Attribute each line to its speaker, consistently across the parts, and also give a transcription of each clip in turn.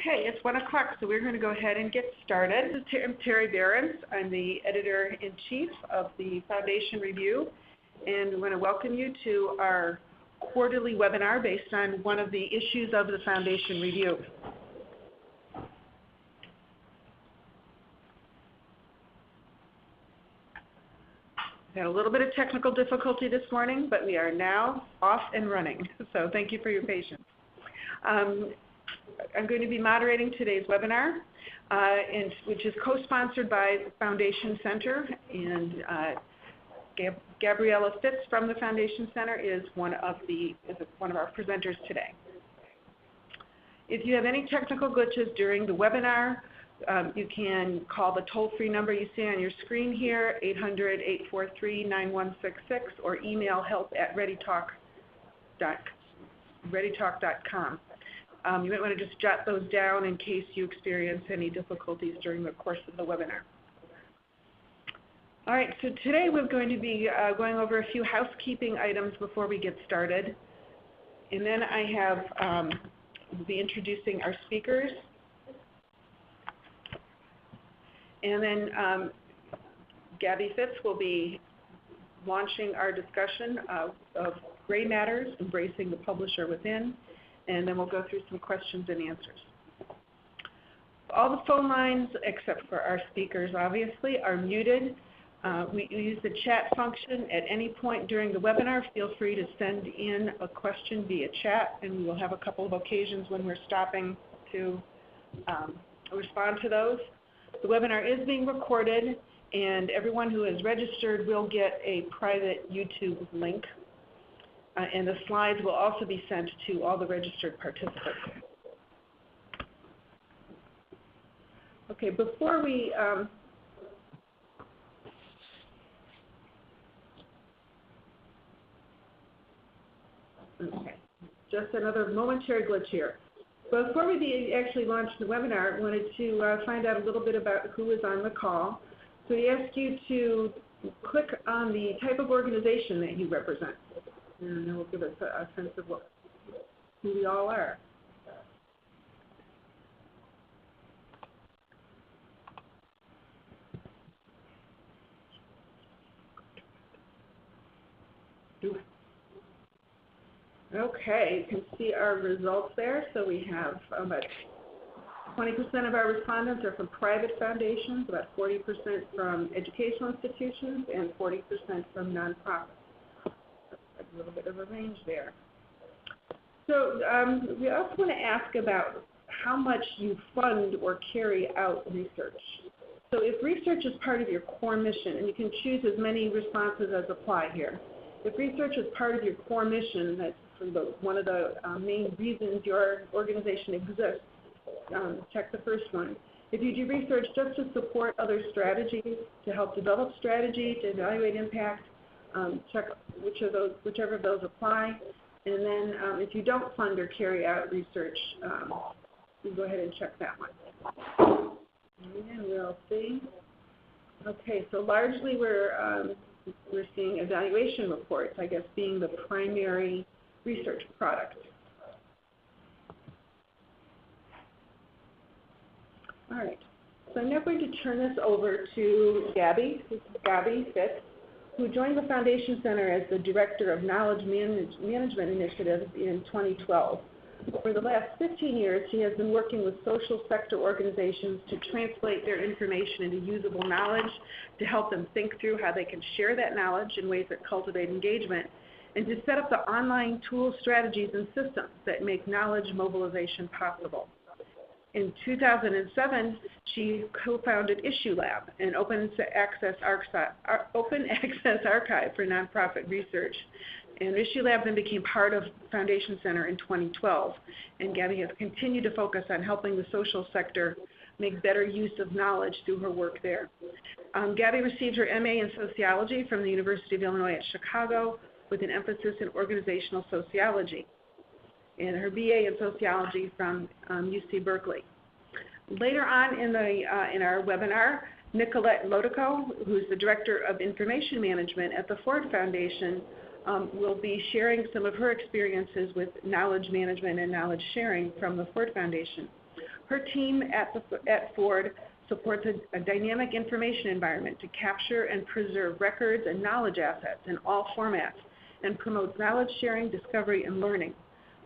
Speaker 1: Okay, it's 1 o'clock, so we're going to go ahead and get started. I'm Terry Behrens. I'm the Editor-in-Chief of the Foundation Review, and I want to welcome you to our quarterly webinar based on one of the issues of the Foundation Review. We had a little bit of technical difficulty this morning, but we are now off and running, so thank you for your patience. I'm going to be moderating today's webinar, which is co-sponsored by the Foundation Center, and Gabriela Fitz from the Foundation Center is one of our presenters today. If you have any technical glitches during the webinar, you can call the toll-free number you see on your screen here, 800-843-9166, or email help@readytalk.com. You might want to just jot those down in case you experience any difficulties during the course of the webinar. All right, so today we're going to be going over a few housekeeping items before we get started. And then I have, we'll be introducing our speakers. And then Gabby Fitz will be launching our discussion of gray matters, embracing the publisher within. And then we'll go through some questions and answers. All the phone lines, except for our speakers, obviously, are muted. We use the chat function at any point during the webinar. Feel free to send in a question via chat, and we will have a couple of occasions when we're stopping to respond to those. The webinar is being recorded, and everyone who is registered will get a private YouTube link. And the slides will also be sent to all the registered participants. Okay, before we okay, just another momentary glitch here. Before we actually launch the webinar, I wanted to find out a little bit about who is on the call. So we ask you to click on the type of organization that you represent. And it will give us a sense of who we all are. Okay, you can see our results there. So we have about 20% of our respondents are from private foundations, about 40% from educational institutions, and 40% from nonprofits. A little bit of a range there. So we also want to ask about how much you fund or carry out research. So if research is part of your core mission, and you can choose as many responses as apply here. If research is part of your core mission, that's one of the main reasons your organization exists, check the first one. If you do research just to support other strategies, to help develop strategy, to evaluate impact, check whichever of those apply. And then if you don't fund or carry out research, you go ahead and check that one. And we'll see. Okay, so largely we're seeing evaluation reports, I guess, being the primary research product. All right, so I'm now going to turn this over to Gabby Fitz, who joined the Foundation Center as the Director of Knowledge Management Initiatives in 2012. For the last 15 years, she has been working with social sector organizations to translate their information into usable knowledge, to help them think through how they can share that knowledge in ways that cultivate engagement, and to set up the online tools, strategies, and systems that make knowledge mobilization possible. In 2007, she co-founded Issue Lab, an open access archive for nonprofit research. And Issue Lab then became part of Foundation Center in 2012. And Gabby has continued to focus on helping the social sector make better use of knowledge through her work there. Gabby received her MA in sociology from the University of Illinois at Chicago with an emphasis in organizational sociology, and her BA in sociology from UC Berkeley. Later on in our webinar, Nicolette Lodico, who's the Director of Information Management at the Ford Foundation, will be sharing some of her experiences with knowledge management and knowledge sharing from the Ford Foundation. Her team at Ford supports a dynamic information environment to capture and preserve records and knowledge assets in all formats and promotes knowledge sharing, discovery, and learning.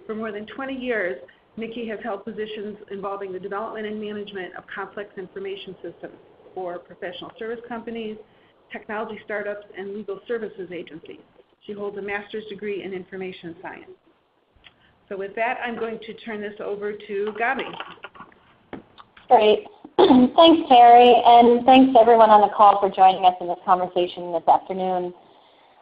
Speaker 1: For more than 20 years, Nikki has held positions involving the development and management of complex information systems for professional service companies, technology startups, and legal services agencies. She holds a master's degree in information science. So with that, I'm going to turn this over to Gabi.
Speaker 2: Great. Thanks, Terry, and thanks to everyone on the call for joining us in this conversation this afternoon.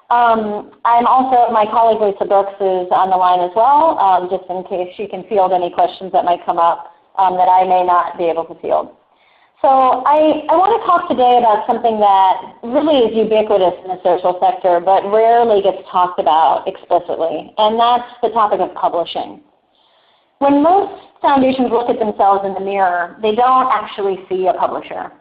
Speaker 2: I'm also, my colleague Lisa Brooks is on the line as well, just in case she can field any questions that might come up that I may not be able to field. So I want to talk today about something that really is ubiquitous in the social sector, but rarely gets talked about explicitly, and that's the topic of publishing. When most foundations look at themselves in the mirror, they don't actually see a publisher.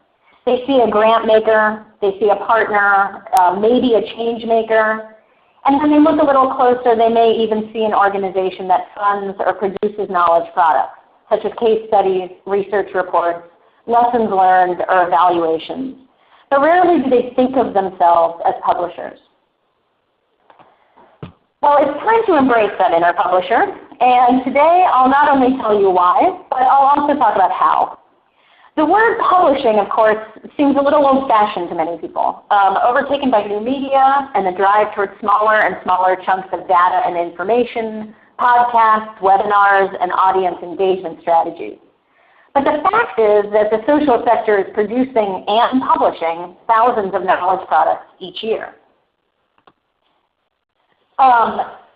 Speaker 2: They see a grant maker, they see a partner, maybe a change maker, and when they look a little closer, they may even see an organization that funds or produces knowledge products, such as case studies, research reports, lessons learned, or evaluations. But rarely do they think of themselves as publishers. Well, it's time to embrace that inner publisher, and today I'll not only tell you why, but I'll also talk about how. The word publishing, of course, seems a little old-fashioned to many people, overtaken by new media and the drive towards smaller and smaller chunks of data and information, podcasts, webinars, and audience engagement strategies. But the fact is that the social sector is producing and publishing thousands of knowledge products each year.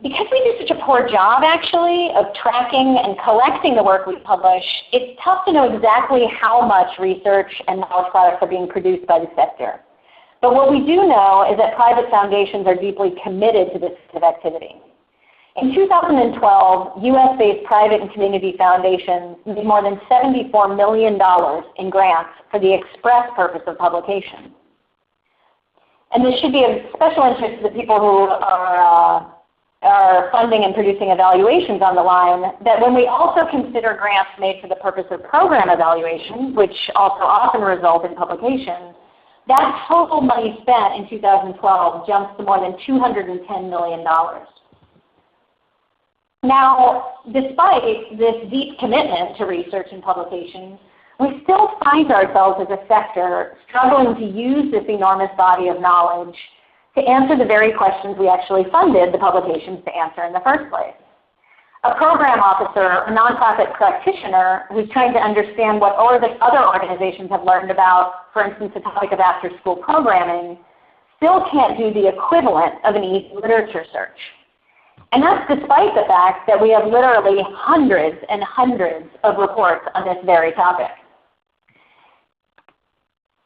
Speaker 2: Because we do such a poor job, actually, of tracking and collecting the work we publish, it's tough to know exactly how much research and knowledge products are being produced by the sector. But what we do know is that private foundations are deeply committed to this kind of activity. In 2012, US-based private and community foundations made more than $74 million in grants for the express purpose of publication. And this should be of special interest to the people who are funding and producing evaluations on the line, that when we also consider grants made for the purpose of program evaluation, which also often result in publication, that total money spent in 2012 jumps to more than $210 million. Now, despite this deep commitment to research and publication, we still find ourselves as a sector struggling to use this enormous body of knowledge to answer the very questions we actually funded the publications to answer in the first place. A program officer, a nonprofit practitioner who's trying to understand what other organizations have learned about, for instance, the topic of after-school programming, still can't do the equivalent of an easy literature search. And that's despite the fact that we have literally hundreds and hundreds of reports on this very topic.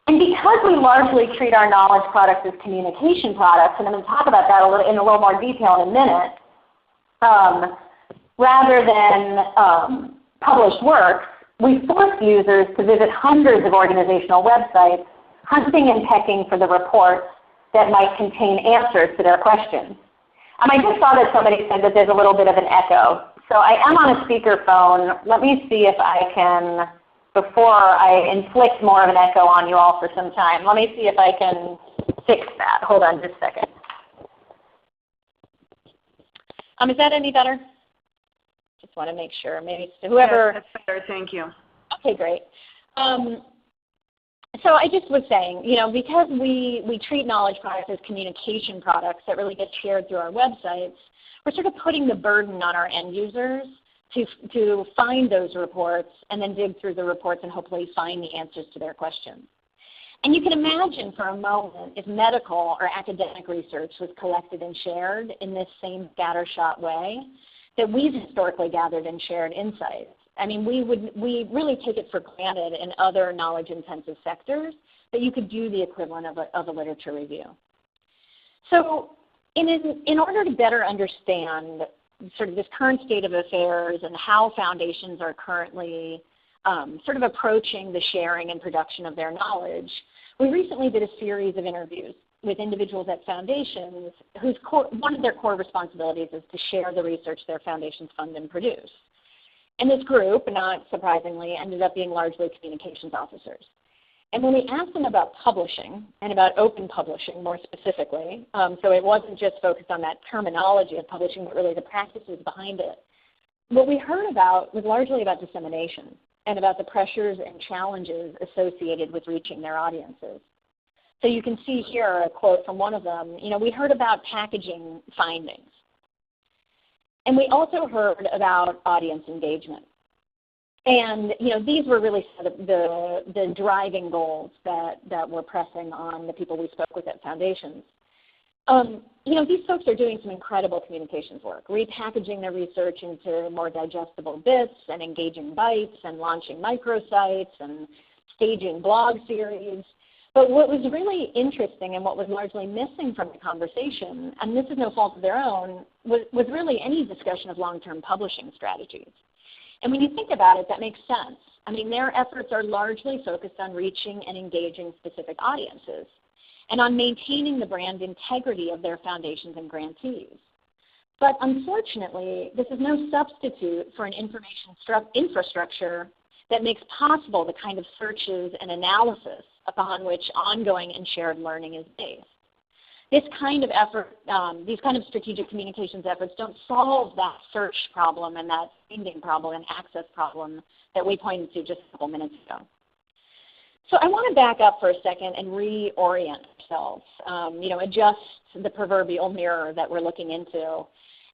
Speaker 2: And because we largely treat our knowledge products as communication products, and I'm going to talk about that in a little more detail in a minute, rather than published works, we force users to visit hundreds of organizational websites, hunting and pecking for the reports that might contain answers to their questions. I just saw that somebody said that there's a little bit of an echo. So I am on a speakerphone. Let me see if I can, before I inflict more of an echo on you all for some time, let me see if I can fix that. Hold on just a second. Is that any better? Just want to make sure. Maybe whoever.
Speaker 1: Yes, that's better. Thank you.
Speaker 2: Okay, great. So I just was saying, because we treat knowledge products as communication products that really get shared through our websites, we're sort of putting the burden on our end users to find those reports and then dig through the reports and hopefully find the answers to their questions. And you can imagine for a moment if medical or academic research was collected and shared in this same scattershot way that we've historically gathered and shared insights. I mean, we really take it for granted in other knowledge-intensive sectors that you could do the equivalent of a literature review. So in order to better understand sort of this current state of affairs and how foundations are currently sort of approaching the sharing and production of their knowledge, we recently did a series of interviews with individuals at foundations whose one of their core responsibilities is to share the research their foundations fund and produce. And this group, not surprisingly, ended up being largely communications officers. And when we asked them about publishing and about open publishing more specifically, so it wasn't just focused on that terminology of publishing, but really the practices behind it, what we heard about was largely about dissemination and about the pressures and challenges associated with reaching their audiences. So you can see here a quote from one of them. We heard about packaging findings. And we also heard about audience engagement. And these were really sort of the driving goals that were pressing on the people we spoke with at Foundations. These folks are doing some incredible communications work, repackaging their research into more digestible bits and engaging bites and launching microsites and staging blog series. But what was really interesting and what was largely missing from the conversation, and this is no fault of their own, was really any discussion of long-term publishing strategies. And when you think about it, that makes sense. I mean, their efforts are largely focused on reaching and engaging specific audiences and on maintaining the brand integrity of their foundations and grantees. But unfortunately, this is no substitute for an information infrastructure that makes possible the kind of searches and analysis upon which ongoing and shared learning is based. This kind of effort, these kind of strategic communications efforts don't solve that search problem and that finding problem and access problem that we pointed to just a couple minutes ago. So I want to back up for a second and reorient ourselves, adjust the proverbial mirror that we're looking into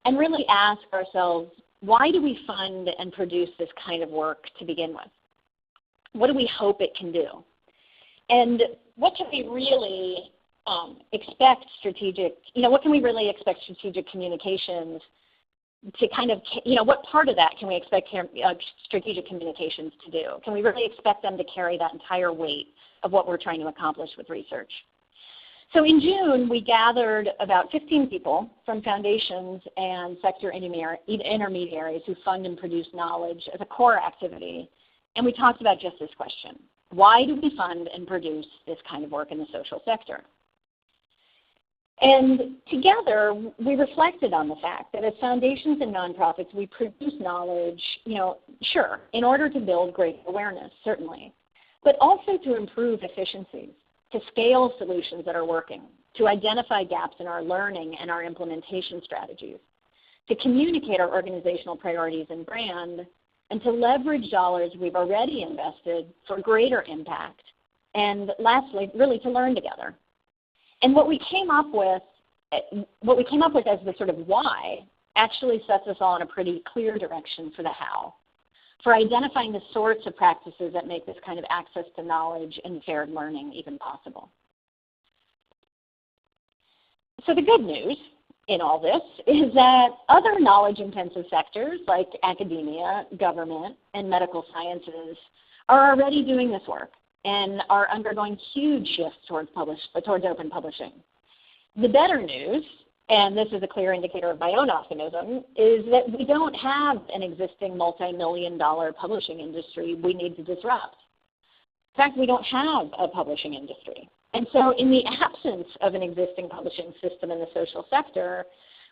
Speaker 2: and really ask ourselves, why do we fund and produce this kind of work to begin with? What do we hope it can do? And what can we really expect what can we really expect strategic communications to kind of, what part of that can we expect strategic communications to do? Can we really expect them to carry that entire weight of what we're trying to accomplish with research? So in June, we gathered about 15 people from foundations and sector intermediaries who fund and produce knowledge as a core activity, and we talked about just this question. Why do we fund and produce this kind of work in the social sector? And together, we reflected on the fact that as foundations and nonprofits, we produce knowledge, sure, in order to build great awareness, certainly, but also to improve efficiencies, to scale solutions that are working, to identify gaps in our learning and our implementation strategies, to communicate our organizational priorities and brand, and to leverage dollars we've already invested for greater impact, and lastly, really to learn together. And what we came up with as the sort of why actually sets us all in a pretty clear direction for the how, for identifying the sorts of practices that make this kind of access to knowledge and shared learning even possible. So the good news in all this is that other knowledge-intensive sectors like academia, government, and medical sciences are already doing this work and are undergoing huge shifts towards open publishing. The better news, and this is a clear indicator of my own optimism, is that we don't have an existing multi-million-dollar publishing industry we need to disrupt. In fact, we don't have a publishing industry. And so in the absence of an existing publishing system in the social sector,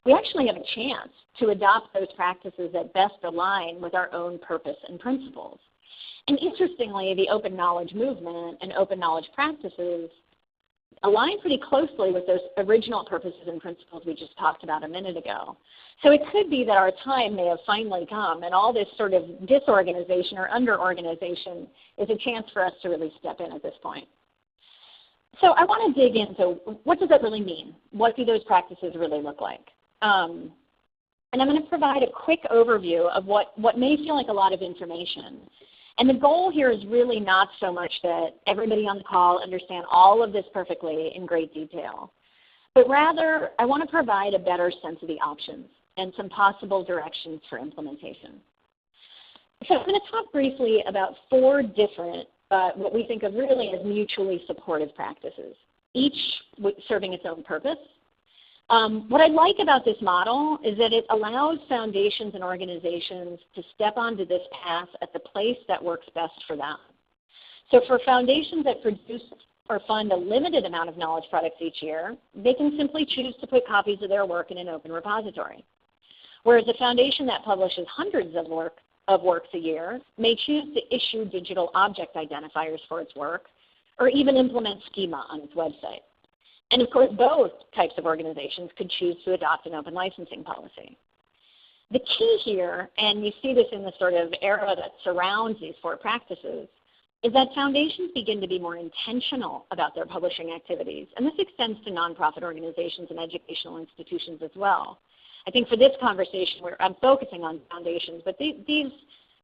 Speaker 2: we actually have a chance to adopt those practices that best align with our own purpose and principles. And interestingly, the open knowledge movement and open knowledge practices align pretty closely with those original purposes and principles we just talked about a minute ago. So it could be that our time may have finally come, and all this sort of disorganization or under-organization is a chance for us to really step in at this point. So I want to dig into what does that really mean? What do those practices really look like? And I'm going to provide a quick overview of what may feel like a lot of information. And the goal here is really not so much that everybody on the call understand all of this perfectly in great detail, but rather I want to provide a better sense of the options and some possible directions for implementation. So I'm going to talk briefly about 4 different, what we think of really as mutually supportive practices, each serving its own purpose. What I like about this model is that it allows foundations and organizations to step onto this path at the place that works best for them. So for foundations that produce or fund a limited amount of knowledge products each year, they can simply choose to put copies of their work in an open repository. Whereas a foundation that publishes hundreds of
Speaker 3: of works a year may choose to issue digital object identifiers for its work, or even implement Schema on its website. And of course, both types of organizations could choose to adopt an open licensing policy. The key here, and you see this in the sort of era that surrounds these four practices, is that foundations begin to be more intentional about their publishing activities. And this extends to nonprofit organizations and educational institutions as well. I think for this conversation, I'm focusing on foundations, but these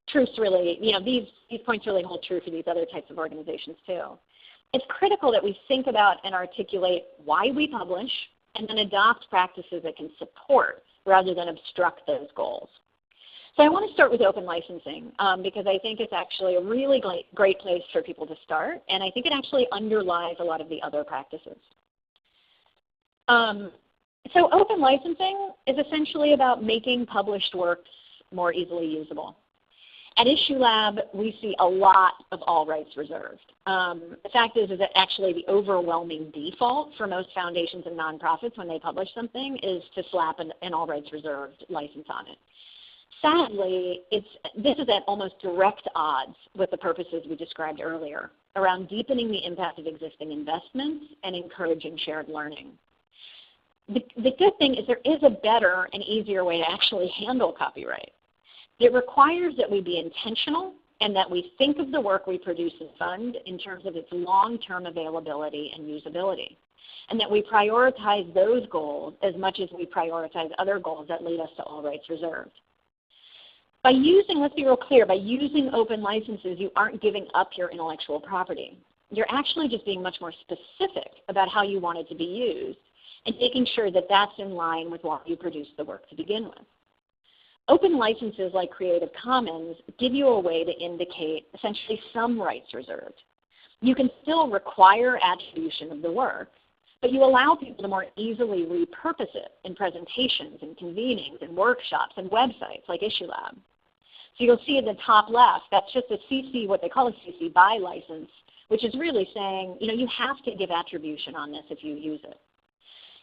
Speaker 3: truths really, these points really hold true for these other types of organizations too. It's critical that we think about and articulate why we publish and then adopt practices that can support rather than obstruct those goals. So I want to start with open licensing because I think it's actually a really great place for people to start, and I think it actually underlies a lot of the other practices. So open licensing is essentially about making published works more easily usable. At IssueLab, we see a lot of all rights reserved. The fact is that actually the overwhelming default for most foundations and nonprofits when they publish something is to slap an all rights reserved license on it. Sadly, this is at almost direct odds with the purposes we described earlier around deepening the impact of existing investments and encouraging shared learning. The good thing is there is a better and easier way to actually handle copyright. It requires that we be intentional and that we think of the work we produce and fund in terms of its long-term availability and usability, and that we prioritize those goals as much as we prioritize other goals that lead us to all rights reserved. By using, let's be real clear, by using open licenses, you aren't giving up your intellectual property. You're actually just being much more specific about how you want it to be used and making sure that that's in line with why you produced the work to begin with. Open licenses like Creative Commons give you a way to indicate essentially some rights reserved. You can still require attribution of the work, but you allow people to more easily repurpose it in presentations and convenings and workshops and websites like IssueLab. So you'll see in the top left, that's just a CC, what they call a CC BY license, which is really saying, you have to give attribution on this if you use it.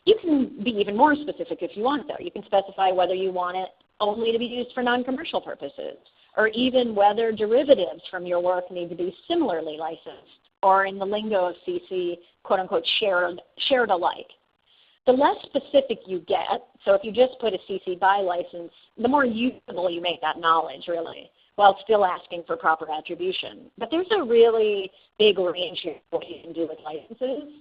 Speaker 3: You can be even more specific if you want, though. You can specify whether you want it only to be used for non-commercial purposes, or even whether derivatives from your work need to be similarly licensed, or in the lingo of CC, quote-unquote, shared alike. The less specific you get, so if you just put a CC BY license, the more usable you make that knowledge, really, while still asking for proper attribution. But there's a really big range here of what you can do with licenses.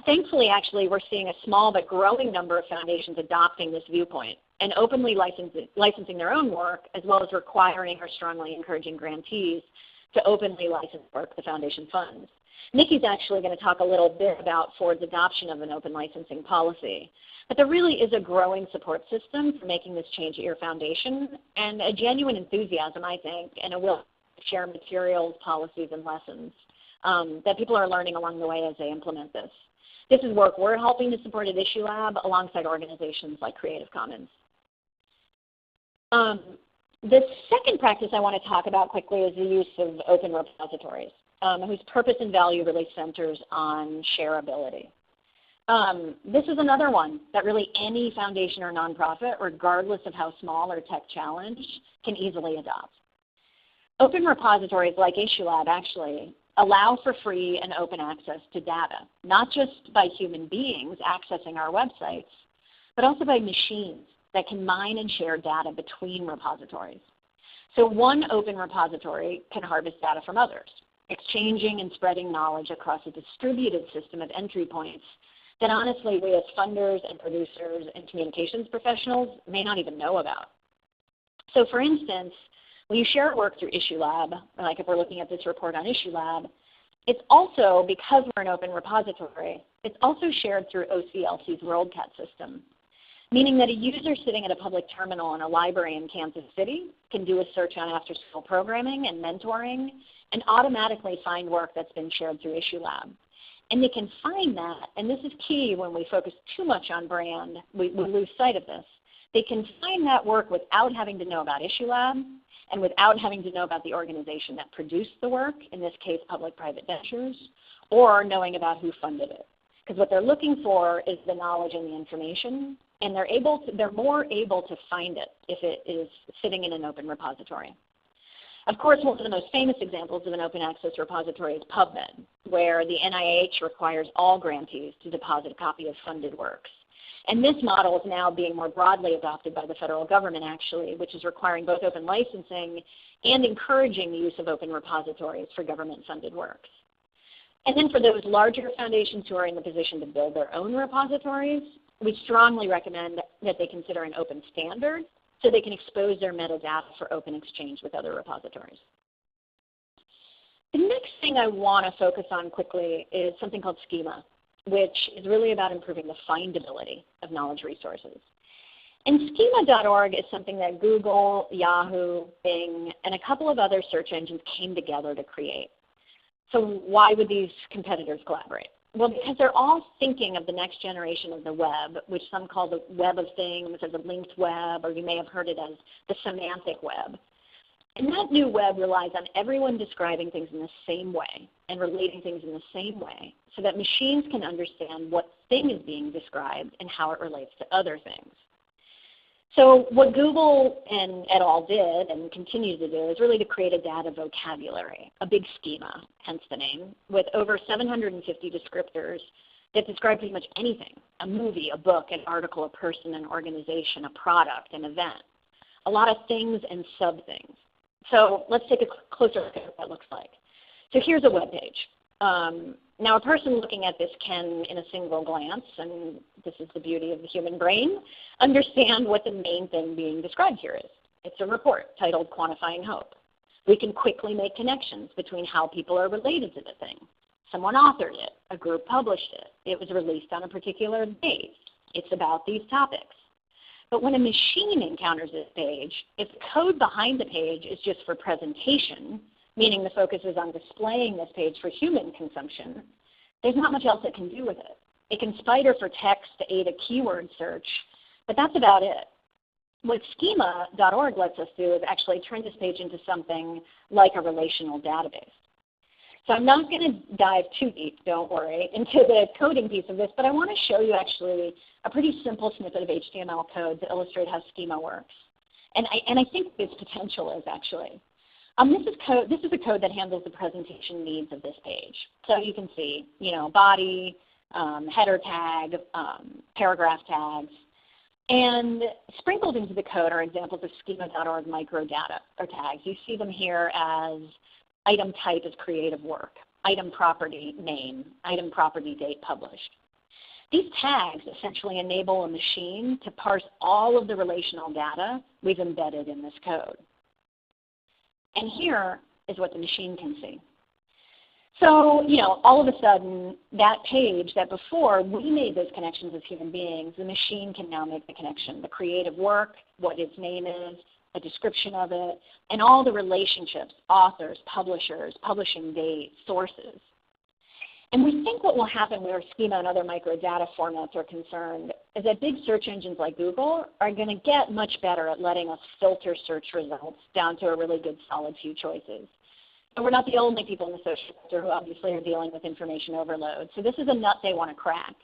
Speaker 3: Thankfully, actually, we're seeing a small but growing number of foundations adopting this viewpoint and openly licensing their own work, as well as requiring or strongly encouraging grantees to openly license work the foundation funds. Nikki's actually going to talk a little bit about Ford's adoption of an open licensing policy. But there really is a growing support system for making this change at your foundation, and a genuine enthusiasm, I think, and a will to share materials, policies, and lessons that people are learning along the way as they implement this. This is work we're helping to support at IssueLab alongside organizations like Creative Commons. The second practice I want to talk about quickly is the use of open repositories, whose purpose and value really centers on shareability. This is another one that really any foundation or nonprofit, regardless of how small or tech challenged, can easily adopt. Open repositories like IssueLab actually allow for free and open access to data, not just by human beings accessing our websites, but also by machines that can mine and share data between repositories. So one open repository can harvest data from others, exchanging and spreading knowledge across a distributed system of entry points that honestly we as funders and producers and communications professionals may not even know about. So for instance, when you share work through IssueLab, like if we're looking at this report on IssueLab, it's also, because we're an open repository, it's also shared through OCLC's WorldCat system, meaning that a user sitting at a public terminal in a library in Kansas City can do a search on after-school programming and mentoring and automatically find work that's been shared through IssueLab. And they can find that, and this is key when we focus too much on brand, we lose sight of this. They can find that work without having to know about IssueLab and without having to know about the organization that produced the work, in this case public-private ventures, or knowing about who funded it. Because what they're looking for is the knowledge and the information, and they're more able to find it if it is sitting in an open repository. Of course, one of the most famous examples of an open access repository is PubMed, where the NIH requires all grantees to deposit a copy of funded works. And this model is now being more broadly adopted by the federal government, actually, which is requiring both open licensing and encouraging the use of open repositories for government-funded works. And then for those larger foundations who are in the position to build their own repositories, we strongly recommend that they consider an open standard so they can expose their metadata for open exchange with other repositories. The next thing I want to focus on quickly is something called Schema, which is really about improving the findability of knowledge resources. And schema.org is something that Google, Yahoo, Bing, and a couple of other search engines came together to create. So why would these competitors collaborate? Well, because they're all thinking of the next generation of the web, which some call the web of things or the linked web, or you may have heard it as the semantic web. And that new web relies on everyone describing things in the same way and relating things in the same way so that machines can understand what thing is being described and how it relates to other things. So what Google and et al. Did and continue to do is really to create a data vocabulary, a big schema, hence the name, with over 750 descriptors that describe pretty much anything: a movie, a book, an article, a person, an organization, a product, an event, a lot of things and sub-things. So let's take a closer look at what that looks like. So here's a web page. Now a person looking at this can, in a single glance, and this is the beauty of the human brain, understand what the main thing being described here is. It's a report titled Quantifying Hope. We can quickly make connections between how people are related to the thing. Someone authored it. A group published it. It was released on a particular date. It's about these topics. But when a machine encounters this page, if the code behind the page is just for presentation, meaning the focus is on displaying this page for human consumption, there's not much else it can do with it. It can spider for text to aid a keyword search, but that's about it. What schema.org lets us do is actually turn this page into something like a relational database. So I'm not going to dive too deep, don't worry, into the coding piece of this, but I want to show you actually a pretty simple snippet of HTML code to illustrate how schema works. And I think its potential is actually. This is a code that handles the presentation needs of this page. So you can see, body, header tag, paragraph tags. And sprinkled into the code are examples of schema.org microdata or tags. You see them here as item type is creative work, item property name, item property date published. These tags essentially enable a machine to parse all of the relational data we've embedded in this code. And here is what the machine can see. So, all of a sudden, that page that before we made those connections as human beings, the machine can now make the connection. The creative work, what its name is, a description of it, and all the relationships, authors, publishers, publishing date, sources. And we think what will happen where schema and other microdata formats are concerned is that big search engines like Google are going to get much better at letting us filter search results down to a really good solid few choices. And we're not the only people in the social sector who obviously are dealing with information overload. So this is a nut they want to crack.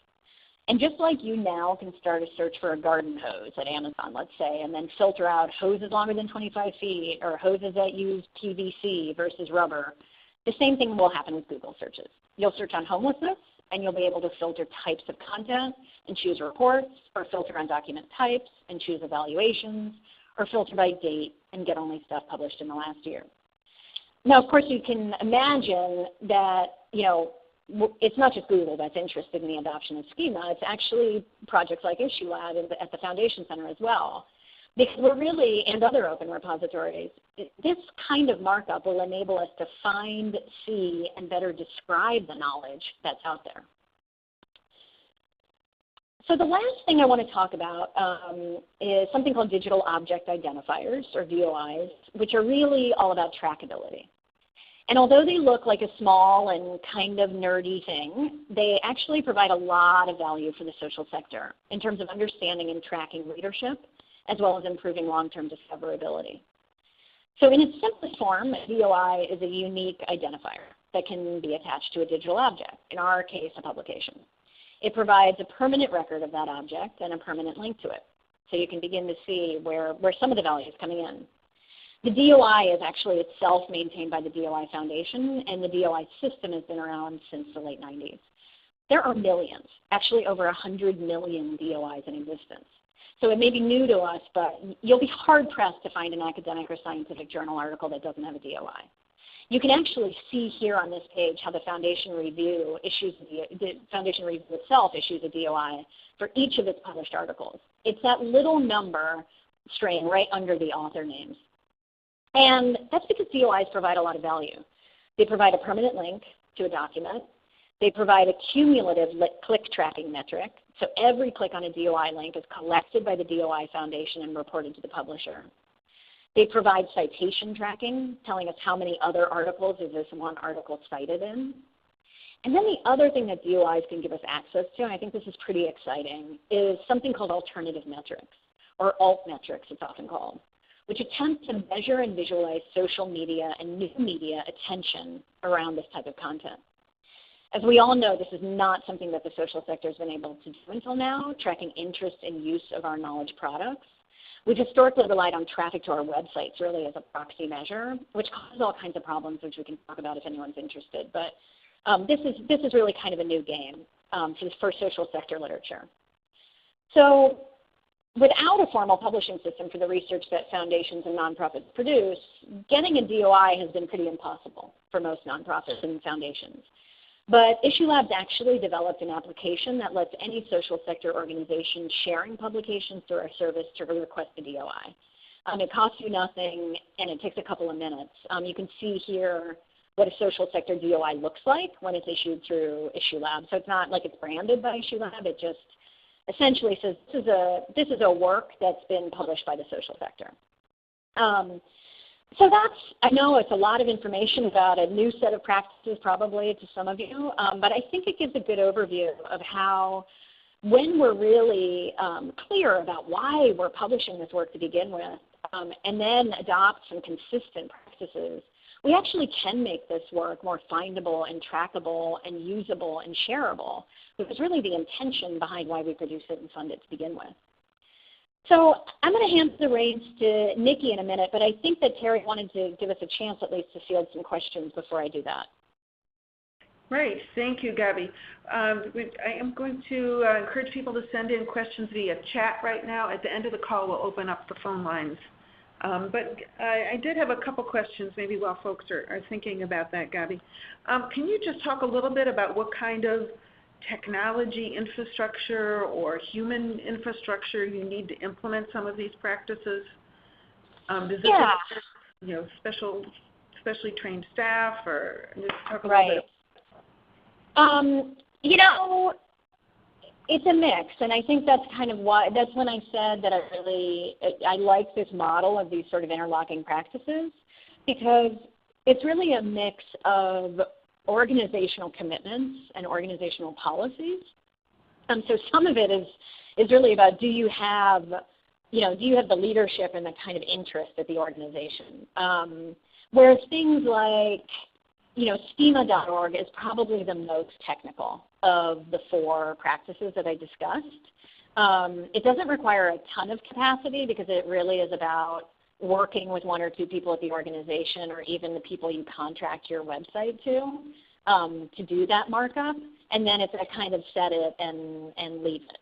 Speaker 3: And just like you now can start a search for a garden hose at Amazon, let's say, and then filter out hoses longer than 25 feet or hoses that use PVC versus rubber, the same thing will happen with Google searches. You'll search on homelessness, and you'll be able to filter types of content and choose reports, or filter on document types and choose evaluations, or filter by date and get only stuff published in the last year. Now, of course, you can imagine that, it's not just Google that's interested in the adoption of schema. It's actually projects like IssueLab at the Foundation Center as well. Because we're really, and other open repositories, this kind of markup will enable us to find, see, and better describe the knowledge that's out there. So the last thing I want to talk about is something called digital object identifiers, or DOIs, which are really all about trackability. And although they look like a small and kind of nerdy thing, they actually provide a lot of value for the social sector in terms of understanding and tracking readership, as well as improving long-term discoverability. So in its simplest form, a DOI is a unique identifier that can be attached to a digital object, in our case, a publication. It provides a permanent record of that object and a permanent link to it. So you can begin to see where some of the value is coming in. The DOI is actually itself maintained by the DOI Foundation, and the DOI system has been around since the late 90s. There are millions, actually over 100 million DOIs in existence. So it may be new to us, but you'll be hard-pressed to find an academic or scientific journal article that doesn't have a DOI. You can actually see here on this page how the Foundation Review itself issues a DOI for each of its published articles. It's that little number string right under the author names. And that's because DOIs provide a lot of value. They provide a permanent link to a document. They provide a cumulative click tracking metric. So every click on a DOI link is collected by the DOI Foundation and reported to the publisher. They provide citation tracking, telling us how many other articles is this one article cited in. And then the other thing that DOIs can give us access to, and I think this is pretty exciting, is something called alternative metrics, or alt metrics it's often called, which attempt to measure and visualize social media and new media attention around this type of content. As we all know, this is not something that the social sector has been able to do until now, tracking interest and use of our knowledge products. We've historically relied on traffic to our websites really as a proxy measure, which causes all kinds of problems, which we can talk about if anyone's interested. But this is really kind of a new game for social sector literature. So without a formal publishing system for the research that foundations and nonprofits produce, getting a DOI has been pretty impossible for most nonprofits and foundations. But Issue Labs actually developed an application that lets any social sector organization sharing publications through our service to request a DOI. It costs you nothing, and it takes a couple of minutes. You can see here what a social sector DOI looks like when it's issued through Issue Lab. So it's not like it's branded by Issue Lab. It just essentially says this is a work that's been published by the social sector. So I know it's a lot of information about a new set of practices probably to some of you, but I think it gives a good overview of how when we're really clear about why we're publishing this work to begin with, and then adopt some consistent practices, we actually can make this work more findable and trackable and usable and shareable, which is really the intention behind why we produce it and fund it to begin with. So I'm going to hand the reins to Nikki in a minute, but I think that Terry wanted to give us a chance at least to field some questions before I do that.
Speaker 1: Right. Thank you, Gabby. I am going to encourage people to send in questions via chat right now. At the end of the call, we'll open up the phone lines. But I did have a couple questions maybe while folks are thinking about that, Gabby. Can you just talk a little bit about what kind of technology infrastructure or human infrastructure you need to implement some of these practices? Does this require, specially trained staff, or just talk a little bit?
Speaker 3: It's a mix, and I think that's kind of why, that's when I said that I like this model of these sort of interlocking practices, because it's really a mix of organizational commitments and organizational policies. So some of it is really about do you have the leadership and the kind of interest at the organization. Whereas things like, schema.org is probably the most technical of the four practices that I discussed. It doesn't require a ton of capacity because it really is about working with one or two people at the organization or even the people you contract your website to do that markup. And then it's a kind of set it and leave it,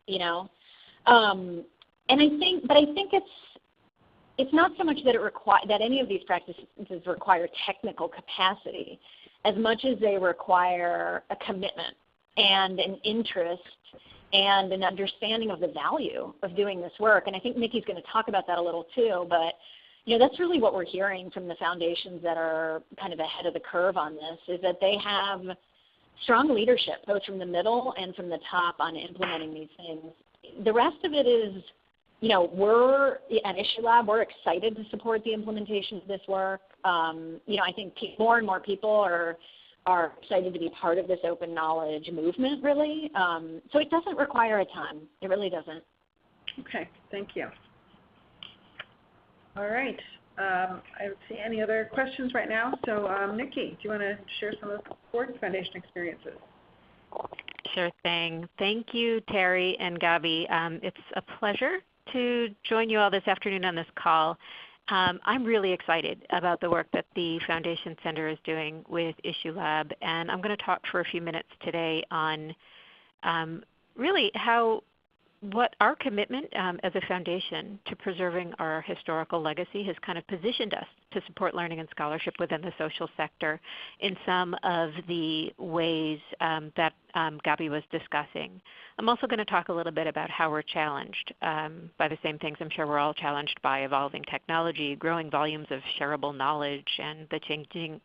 Speaker 3: And I think it's not so much that that any of these practices require technical capacity as much as they require a commitment and an interest and an understanding of the value of doing this work. And I think Nikki's going to talk about that a little too, but that's really what we're hearing from the foundations that are kind of ahead of the curve on this, is that they have strong leadership, both from the middle and from the top, on implementing these things. The rest of it is, we're at Issue Lab, we're excited to support the implementation of this work. I think more and more people are excited to be part of this open knowledge movement, really. So it doesn't require a ton. It really doesn't.
Speaker 1: Okay, thank you. All right. I don't see any other questions right now. So, Nikki, do you want to share some of the Ford Foundation experiences?
Speaker 4: Sure thing. Thank you, Terry and Gabi. It's a pleasure to join you all this afternoon on this call. I'm really excited about the work that the Foundation Center is doing with IssueLab, and I'm going to talk for a few minutes today on really what our commitment as a foundation to preserving our historical legacy has kind of positioned us to support learning and scholarship within the social sector in some of the ways that Gabi was discussing. I'm also going to talk a little bit about how we're challenged by the same things I'm sure we're all challenged by: evolving technology, growing volumes of shareable knowledge, and the changing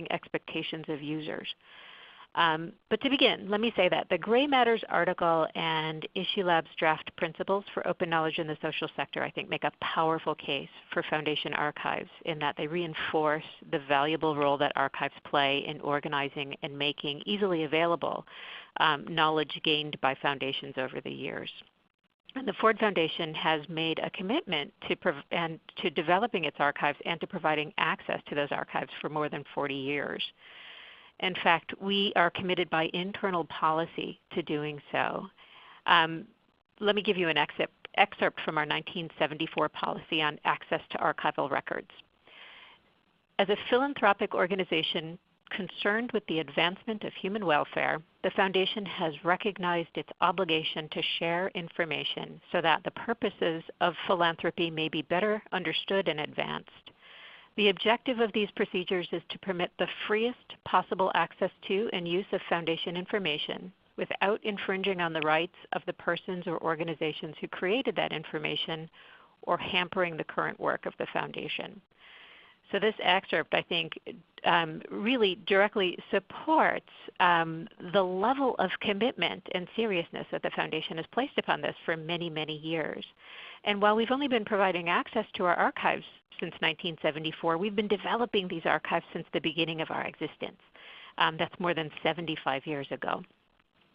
Speaker 4: expectations of users. But to begin, let me say that the Gray Matters article and IssueLab's draft principles for open knowledge in the social sector, I think, make a powerful case for Foundation archives in that they reinforce the valuable role that archives play in organizing and making easily available knowledge gained by foundations over the years. And the Ford Foundation has made a commitment to developing its archives and to providing access to those archives for more than 40 years. In fact, we are committed by internal policy to doing so. Let me give you an excerpt from our 1974 policy on access to archival records. As a philanthropic organization concerned with the advancement of human welfare, the Foundation has recognized its obligation to share information so that the purposes of philanthropy may be better understood and advanced. The objective of these procedures is to permit the freest possible access to and use of Foundation information without infringing on the rights of the persons or organizations who created that information or hampering the current work of the Foundation. So this excerpt, I think, really directly supports the level of commitment and seriousness that the Foundation has placed upon this for many, many years. And while we've only been providing access to our archives since 1974, we've been developing these archives since the beginning of our existence. That's more than 75 years ago.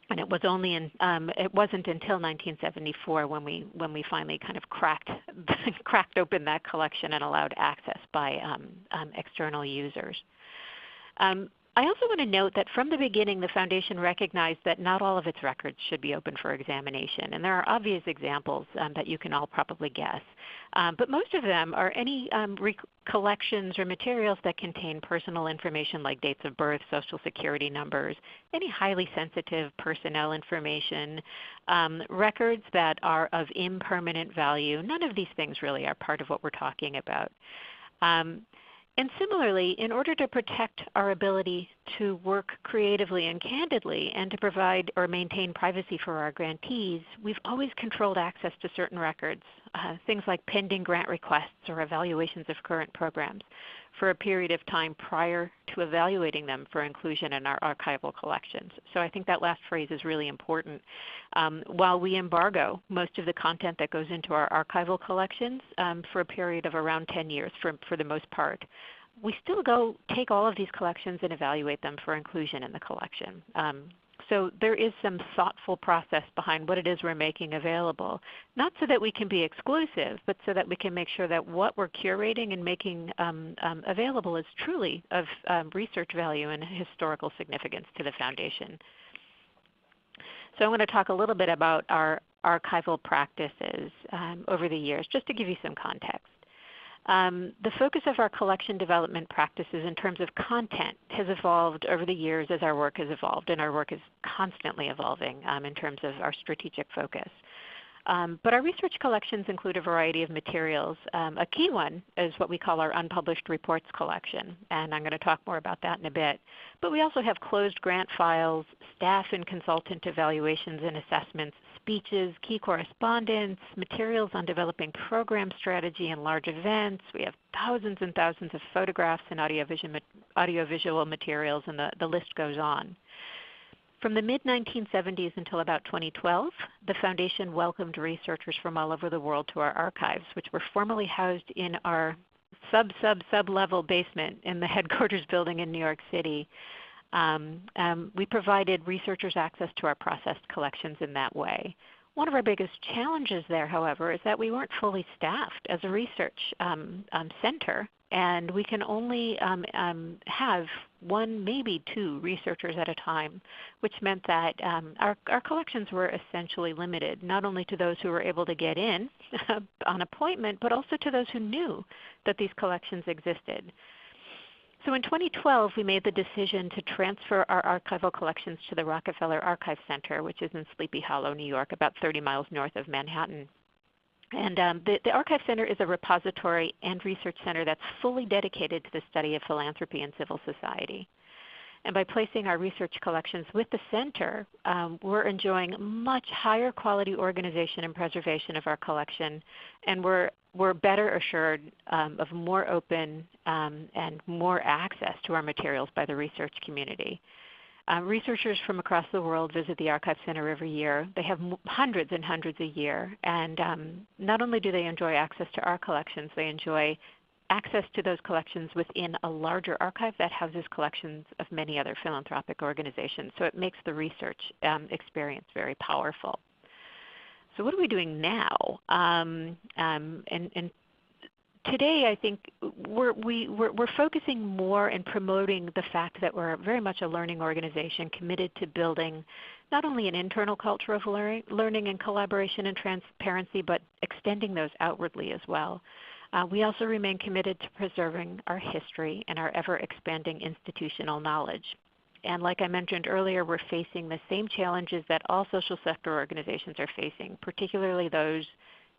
Speaker 4: And it wasn't until 1974 when we finally kind of cracked open that collection and allowed access by external users. I also want to note that from the beginning, the Foundation recognized that not all of its records should be open for examination. And there are obvious examples that you can all probably guess. But most of them are any collections or materials that contain personal information like dates of birth, social security numbers, any highly sensitive personnel information, records that are of impermanent value. None of these things really are part of what we're talking about. And similarly, in order to protect our ability to work creatively and candidly and to provide or maintain privacy for our grantees, we've always controlled access to certain records, things like pending grant requests or evaluations of current programs, for a period of time prior to evaluating them for inclusion in our archival collections. So I think that last phrase is really important. While we embargo most of the content that goes into our archival collections for a period of around 10 years for the most part, we still go take all of these collections and evaluate them for inclusion in the collection. So there is some thoughtful process behind what it is we're making available, not so that we can be exclusive, but so that we can make sure that what we're curating and making available is truly of research value and historical significance to the Foundation. So I want to talk a little bit about our archival practices over the years, just to give you some context. The focus of our collection development practices in terms of content has evolved over the years as our work has evolved, and our work is constantly evolving in terms of our strategic focus. But our research collections include a variety of materials. A key one is what we call our unpublished reports collection, and I'm going to talk more about that in a bit. But we also have closed grant files, staff and consultant evaluations and assessments, speeches, key correspondence, materials on developing program strategy and large events. We have thousands and thousands of photographs and audiovisual materials, and the list goes on. From the mid-1970s until about 2012, the Foundation welcomed researchers from all over the world to our archives, which were formerly housed in our sub-level basement in the headquarters building in New York City. We provided researchers access to our processed collections in that way. One of our biggest challenges there, however, is that we weren't fully staffed as a research center and we can only have one, maybe two researchers at a time, which meant that our collections were essentially limited, not only to those who were able to get in on appointment, but also to those who knew that these collections existed. So in 2012, we made the decision to transfer our archival collections to the Rockefeller Archive Center, which is in Sleepy Hollow, New York, about 30 miles north of Manhattan. And the Archive Center is a repository and research center that's fully dedicated to the study of philanthropy and civil society. And by placing our research collections with the center, we're enjoying much higher quality organization and preservation of our collection, and we're better assured of more open and more access to our materials by the research community. Researchers from across the world visit the Archive Center every year. They have hundreds and hundreds a year, and not only do they enjoy access to our collections, they enjoy access to those collections within a larger archive that houses collections of many other philanthropic organizations. So it makes the research experience very powerful. So what are we doing now? And today, I think we're focusing more and promoting the fact that we're very much a learning organization committed to building not only an internal culture of learning and collaboration and transparency, but extending those outwardly as well. We also remain committed to preserving our history and our ever-expanding institutional knowledge. And like I mentioned earlier, we're facing the same challenges that all social sector organizations are facing, particularly those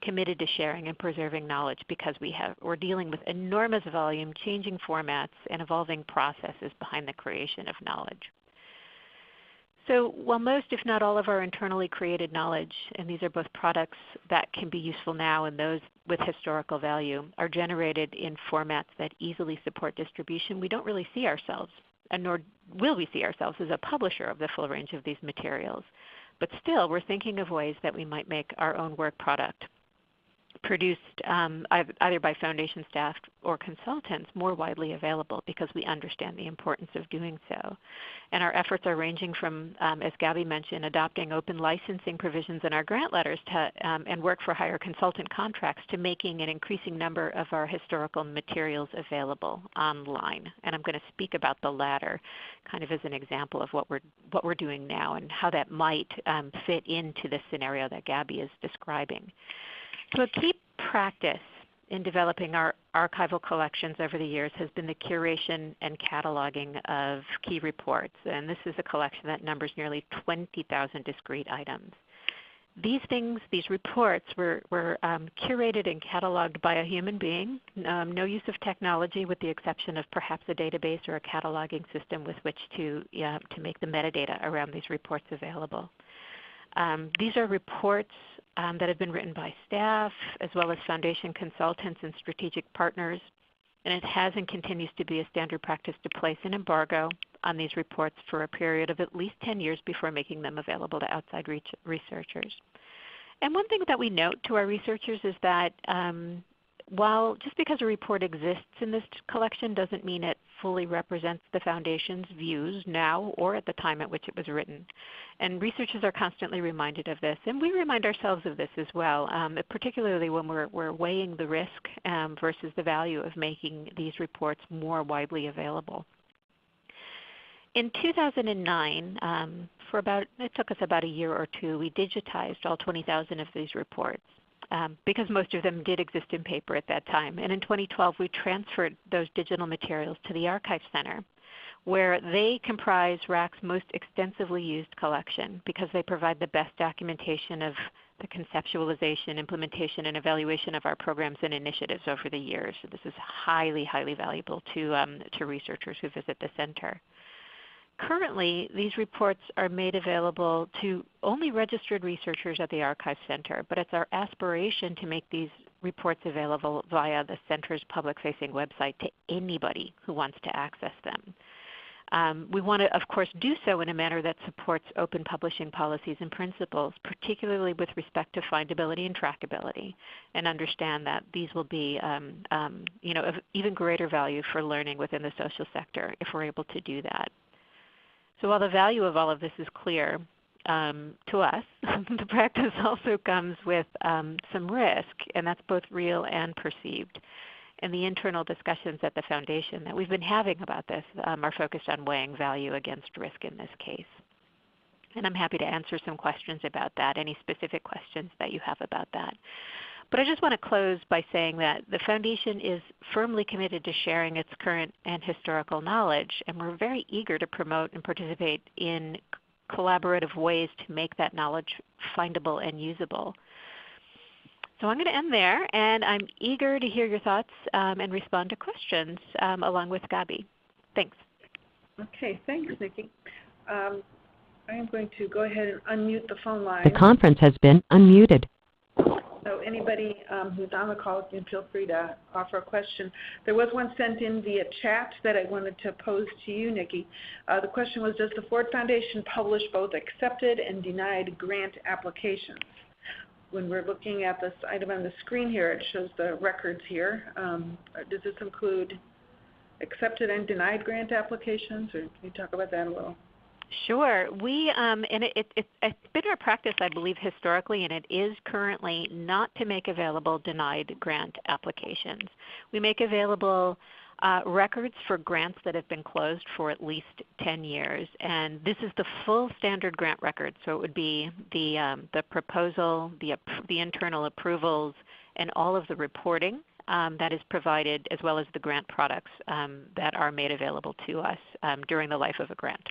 Speaker 4: committed to sharing and preserving knowledge, because we're dealing with enormous volume, changing formats, and evolving processes behind the creation of knowledge. So while most, if not all, of our internally created knowledge, and these are both products that can be useful now and those with historical value, are generated in formats that easily support distribution, we don't really see ourselves, and nor will we see ourselves as a publisher of the full range of these materials. But still, we're thinking of ways that we might make our own work product, produced either by foundation staff or consultants, more widely available, because we understand the importance of doing so. And our efforts are ranging from, as Gabby mentioned, adopting open licensing provisions in our grant letters to, and work for hire consultant contracts, to making an increasing number of our historical materials available online. And I'm going to speak about the latter kind of as an example of what we're doing now and how that might fit into the scenario that Gabby is describing. So a key practice in developing our archival collections over the years has been the curation and cataloging of key reports. And this is a collection that numbers nearly 20,000 discrete items. These reports were curated and cataloged by a human being, no use of technology with the exception of perhaps a database or a cataloging system with which to make the metadata around these reports available. These are reports that have been written by staff as well as foundation consultants and strategic partners, and it has and continues to be a standard practice to place an embargo on these reports for a period of at least 10 years before making them available to outside researchers. And one thing that we note to our researchers is that while just because a report exists in this collection doesn't mean it fully represents the Foundation's views now or at the time at which it was written. And researchers are constantly reminded of this, and we remind ourselves of this as well, particularly when we're weighing the risk versus the value of making these reports more widely available. In 2009, it took us about a year or two, we digitized all 20,000 of these reports. Because most of them did exist in paper at that time. And in 2012, we transferred those digital materials to the Archive Center, where they comprise RAC's most extensively used collection because they provide the best documentation of the conceptualization, implementation, and evaluation of our programs and initiatives over the years. So this is highly, highly valuable to researchers who visit the center. Currently, these reports are made available to only registered researchers at the Archive Center, but it's our aspiration to make these reports available via the center's public-facing website to anybody who wants to access them. We want to, of course, do so in a manner that supports open publishing policies and principles, particularly with respect to findability and trackability, and understand that these will be of even greater value for learning within the social sector if we're able to do that. So while the value of all of this is clear to us, the practice also comes with some risk, and that's both real and perceived. and the internal discussions at the foundation that we've been having about this are focused on weighing value against risk in this case. And I'm happy to answer some questions about that, any specific questions that you have about that. But I just want to close by saying that the Foundation is firmly committed to sharing its current and historical knowledge, and we're very eager to promote and participate in collaborative ways to make that knowledge findable and usable. So I'm going to end there, and I'm eager to hear your thoughts and respond to questions along with Gabi. Thanks.
Speaker 1: Okay, thanks, Nikki. I am going to go ahead and unmute the phone line.
Speaker 5: The conference has been unmuted.
Speaker 1: So anybody who's on the call can feel free to offer a question. There was one sent in via chat that I wanted to pose to you, Nikki. The question was, does the Ford Foundation publish both accepted and denied grant applications? When we're looking at this item on the screen here, it shows the records here. Does this include accepted and denied grant applications, or can you talk about that a little?
Speaker 4: Sure. And it's been our practice, I believe, historically, and it is currently not to make available denied grant applications. We make available records for grants that have been closed for at least 10 years, and this is the full standard grant record. So it would be the proposal, the internal approvals, and all of the reporting that is provided, as well as the grant products that are made available to us during the life of a grant.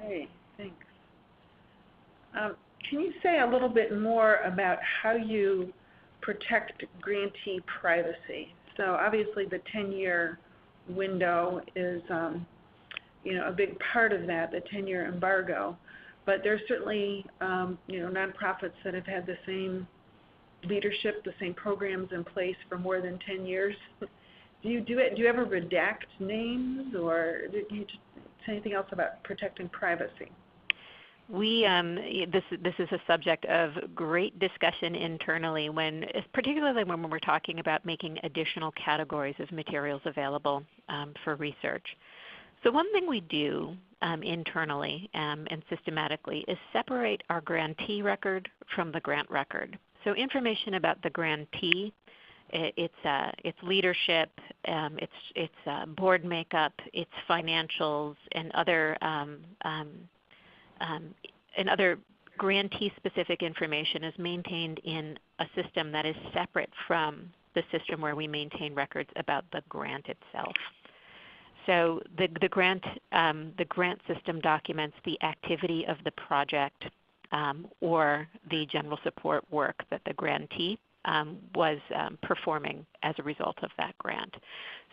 Speaker 1: Okay, thanks. Can you say a little bit more about how you protect grantee privacy? So obviously the 10-year window is a big part of that, the 10-year embargo. But there's certainly nonprofits that have had the same leadership, the same programs in place for more than 10 years. Do you ever redact names, or do you say anything else about protecting privacy?
Speaker 4: This is a subject of great discussion internally, particularly when we're talking about making additional categories of materials available for research. So one thing we do internally and systematically is separate our grantee record from the grant record. So information about the grantee, its leadership, its board makeup, its financials, and other grantee-specific information is maintained in a system that is separate from the system where we maintain records about the grant itself. So the grant system documents the activity of the project or the general support work that the grantee was performing as a result of that grant.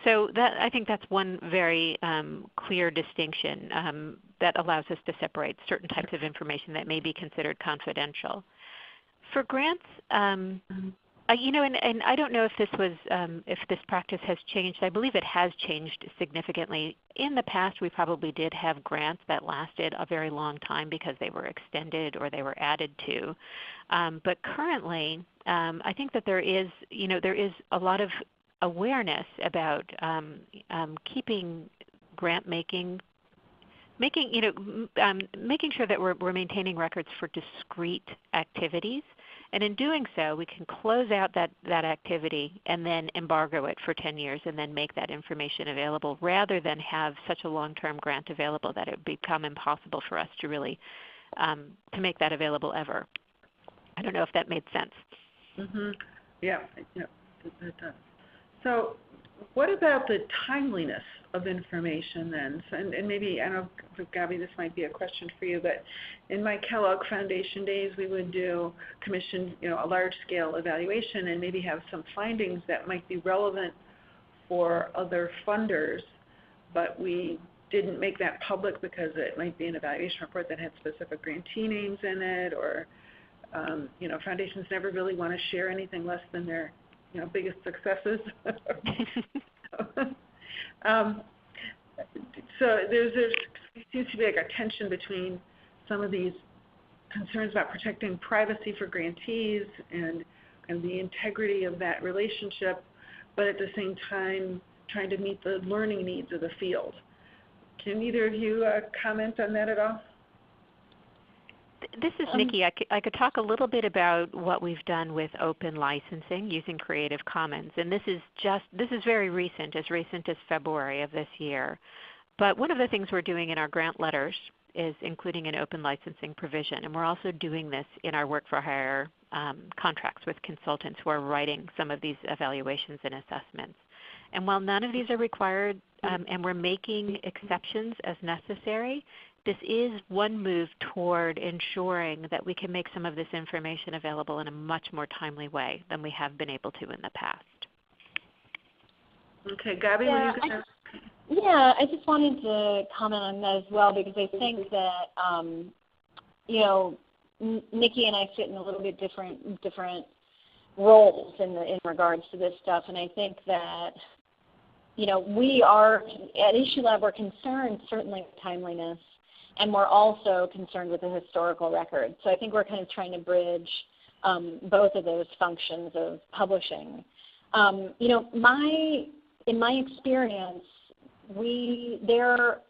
Speaker 4: So I think that's one very clear distinction that allows us to separate certain types of information that may be considered confidential. For grants, and I don't know if this practice has changed. I believe it has changed significantly. In the past, we probably did have grants that lasted a very long time because they were extended or they were added to. But currently, I think that there is a lot of awareness about keeping grant making sure that we're maintaining records for discrete activities. And in doing so, we can close out that activity and then embargo it for 10 years and then make that information available, rather than have such a long-term grant available that it would become impossible for us to really to make that available ever. I don't know if that made sense.
Speaker 1: Mm-hmm. Yeah, it does. So what about the timeliness of information then? So, and maybe, I don't know, Gabi, this might be a question for you, but in my Kellogg Foundation days, we would commission a large-scale evaluation and maybe have some findings that might be relevant for other funders, but we didn't make that public because it might be an evaluation report that had specific grantee names in it, or foundations never really want to share anything less than their biggest successes. So there seems to be like a tension between some of these concerns about protecting privacy for grantees and the integrity of that relationship, but at the same time trying to meet the learning needs of the field. Can either of you comment on that at all?
Speaker 4: This is Nikki. I could talk a little bit about what we've done with open licensing using Creative Commons, and this is very recent as February of this year. But one of the things we're doing in our grant letters is including an open licensing provision, and we're also doing this in our work for hire contracts with consultants who are writing some of these evaluations and assessments. And while none of these are required, and we're making exceptions as necessary, this is one move toward ensuring that we can make some of this information available in a much more timely way than we have been able to in the past.
Speaker 1: Okay, Gabby, were you going to?
Speaker 3: Yeah, I just wanted to comment on that as well, because I think that, you know, Nikki and I sit in a little bit different roles in regards to this stuff, and I think that, you know, we are, at Issue Lab, we're concerned certainly with timeliness, and we're also concerned with the historical record. So I think we're kind of trying to bridge both of those functions of publishing. You know, in my experience, there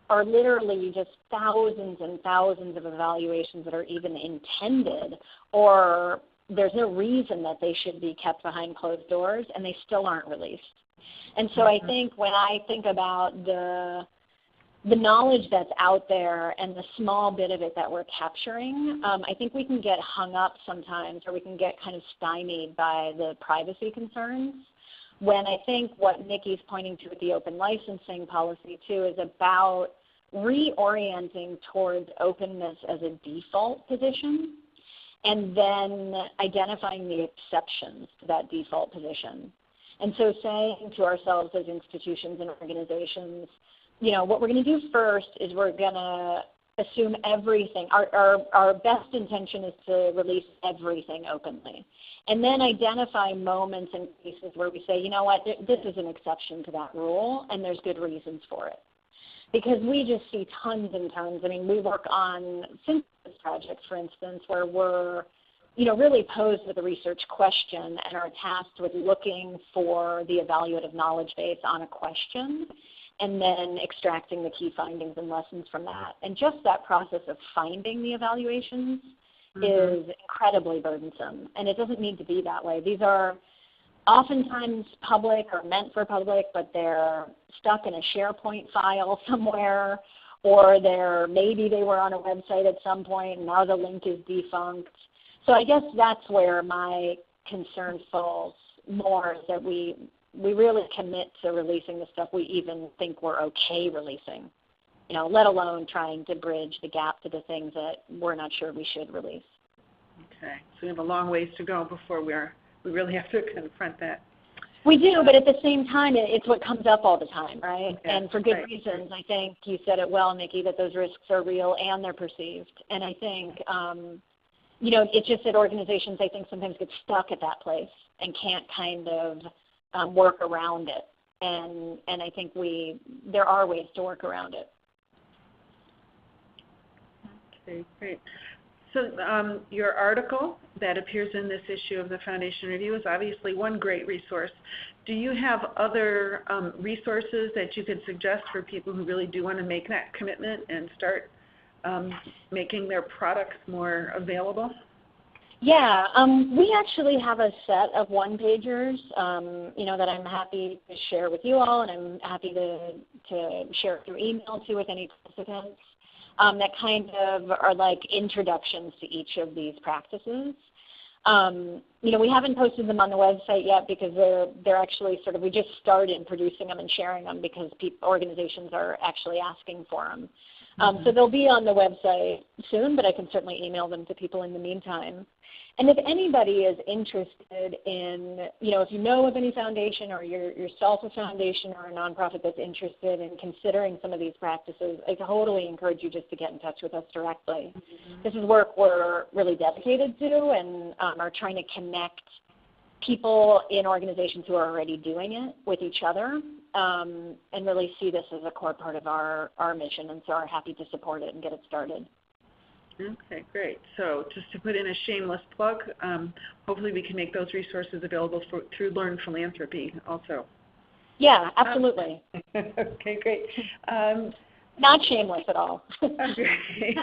Speaker 3: are literally just thousands and thousands of evaluations that are even intended, or there's no reason that they should be kept behind closed doors, and they still aren't released. And so I think when I think about the knowledge that's out there and the small bit of it that we're capturing, I think we can get hung up sometimes, or we can get kind of stymied by the privacy concerns, when I think what Nikki's pointing to with the open licensing policy too is about reorienting towards openness as a default position, and then identifying the exceptions to that default position. And so saying to ourselves as institutions and organizations, you know, what we're going to do first is we're going to assume everything. Our best intention is to release everything openly. And then identify moments and cases where we say, you know what, this is an exception to that rule, and there's good reasons for it. Because we just see tons and tons. I mean, we work on synthesis projects, for instance, where we're, you know, really posed with a research question and are tasked with looking for the evaluative knowledge base on a question, and then extracting the key findings and lessons from that. And just that process of finding the evaluations is incredibly burdensome, and it doesn't need to be that way. These are oftentimes public or meant for public, but they're stuck in a SharePoint file somewhere, or maybe they were on a website at some point and now the link is defunct. So I guess that's where my concern falls more, is that we really commit to releasing the stuff we even think we're okay releasing, you know, let alone trying to bridge the gap to the things that we're not sure we should release.
Speaker 1: Okay, so we have a long ways to go before we really have to confront that.
Speaker 3: We do, but at the same time, it's what comes up all the time, right?
Speaker 1: Okay.
Speaker 3: And for good reasons. I think you said it well, Nikki, that those risks are real and they're perceived. And I think, you know, it's just that organizations, I think, sometimes get stuck at that place and can't kind of work around it. And I think there are ways to work around it.
Speaker 1: Okay, great. So your article that appears in this issue of the Foundation Review is obviously one great resource. Do you have other resources that you could suggest for people who really do want to make that commitment and start making their products more available?
Speaker 3: Yeah, we actually have a set of one-pagers, you know, that I'm happy to share with you all, and I'm happy to share through email too with any participants. That kind of are like introductions to each of these practices. You know, we haven't posted them on the website yet because they're actually sort of, we just started producing them and sharing them because organizations are actually asking for them. So they'll be on the website soon, but I can certainly email them to people in the meantime. And if anybody is interested in, you know, if you know of any foundation or you're yourself a foundation or a nonprofit that's interested in considering some of these practices, I totally encourage you just to get in touch with us directly. This is work we're really dedicated to and are trying to connect people in organizations who are already doing it with each other, and really see this as a core part of our mission, and so are happy to support it and get it started.
Speaker 1: Okay, great. So just to put in a shameless plug, hopefully we can make those resources available through Learn Philanthropy also.
Speaker 3: Yeah, absolutely.
Speaker 1: Okay, great.
Speaker 3: Not shameless at all.
Speaker 1: Okay.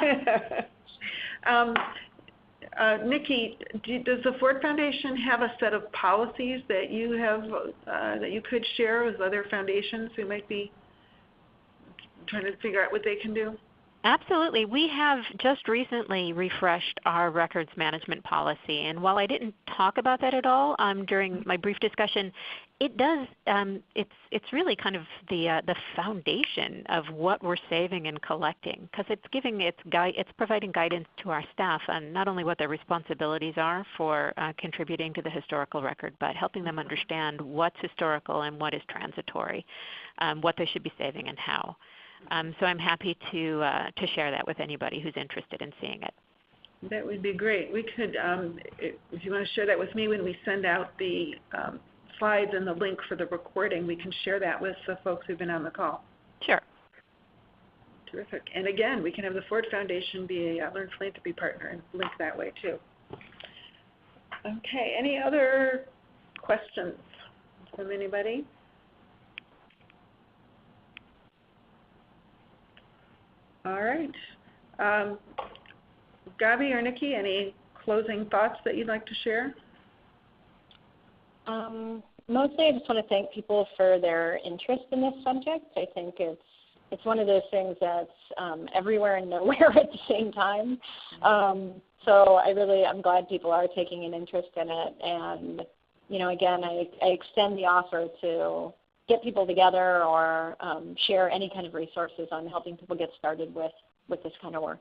Speaker 1: Nikki, does the Ford Foundation have a set of policies that you have that you could share with other foundations who might be trying to figure out what they can do?
Speaker 4: Absolutely. We have just recently refreshed our records management policy, and while I didn't talk about that at all during my brief discussion, it does. It's really kind of the foundation of what we're saving and collecting, because it's providing guidance to our staff on not only what their responsibilities are for contributing to the historical record, but helping them understand what's historical and what is transitory, what they should be saving and how. So I'm happy to share that with anybody who's interested in seeing it.
Speaker 1: That would be great. We could, if you want to share that with me when we send out the slides and the link for the recording, we can share that with the folks who've been on the call.
Speaker 4: Sure.
Speaker 1: Terrific. And again, we can have the Ford Foundation be a Learn Philanthropy partner and link that way too. Okay, any other questions from anybody? All right. Gabi or Nikki, any closing thoughts that you'd like to share?
Speaker 3: Mostly I just want to thank people for their interest in this subject. I think it's one of those things that's everywhere and nowhere at the same time. So I'm glad people are taking an interest in it. And, again, I extend the offer to get people together or share any kind of resources on helping people get started with this kind of work.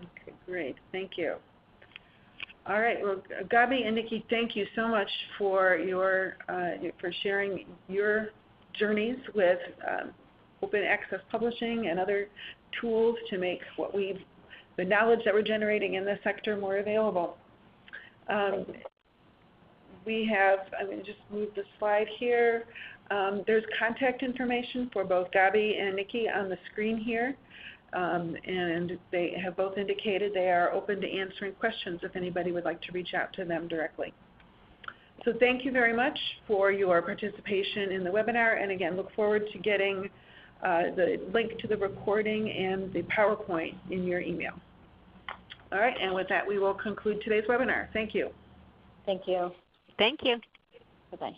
Speaker 1: Okay, great. Thank you. All right. Well, Gabi and Nikki, thank you so much for for sharing your journeys with open access publishing and other tools to make the knowledge that we're generating in this sector more available. We have, I'm going to just move the slide here. There's contact information for both Gabi and Nikki on the screen here, and they have both indicated they are open to answering questions if anybody would like to reach out to them directly. So thank you very much for your participation in the webinar, and again, look forward to getting the link to the recording and the PowerPoint in your email. All right, and with that, we will conclude today's webinar. Thank you.
Speaker 3: Thank you.
Speaker 4: Thank you.
Speaker 3: Bye-bye.